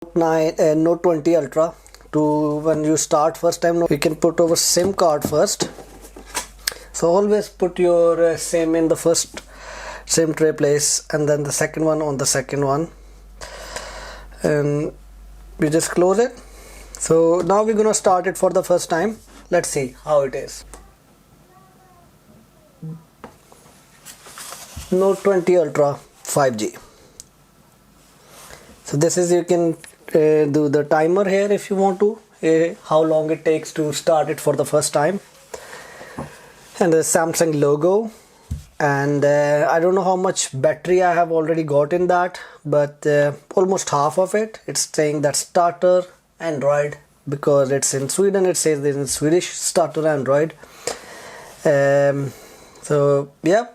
Note 20 Ultra. To when you start first time, you can put over SIM card first. So always put your SIM in the first SIM tray place, and then the second one on the second one, and we just close it. So now we're gonna start it for the first time. Let's see how it is. Note 20 Ultra 5G. So this is, you can do the timer here if you want to, how long it takes to start it for the first time, and the Samsung logo, and I don't know how much battery I have already got in that, but almost half of it. It's saying that starter Android, because it's in Sweden, it says this in Swedish, starter Android. So yeah,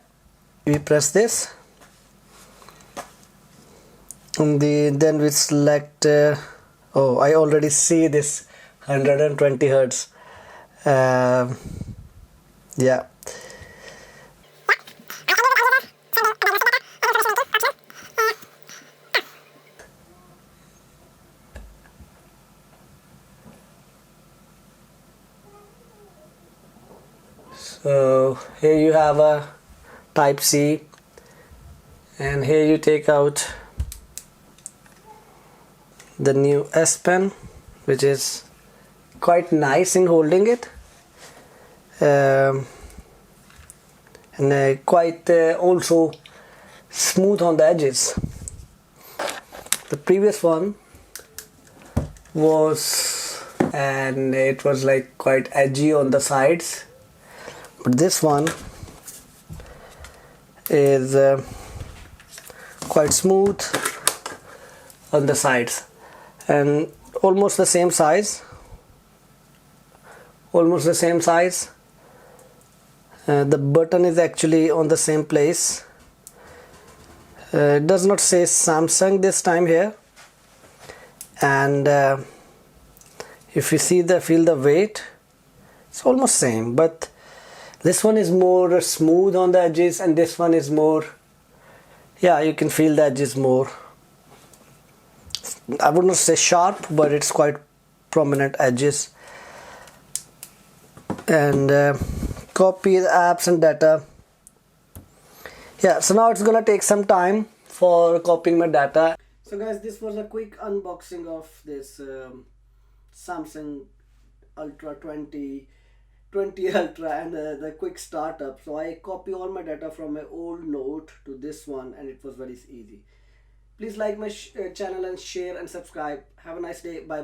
we press this, and then we select oh, I already see this 120 Hertz. Yeah, so here you have a type C, and here you take out the new SPen, which is quite nice in holding it, and quite also smooth on the edges. The previous one was, and it was like quite edgy on the sides, but this one is quite smooth on the sides, and almost the same size. The button is actually on the same place. It does not say Samsung this time here, and if you feel the weight, it's almost same, but this one is more smooth on the edges, and this one is more, yeah, you can feel the edges more. I would not say sharp, but it's quite prominent edges. And copy the apps and data. Yeah, so now it's gonna take some time for copying my data. So guys, this was a quick unboxing of this Samsung Ultra 20 Ultra, and the quick startup. So I copy all my data from my old Note to this one, and it was very easy. Please like my channel and share and subscribe. Have a nice day. Bye bye.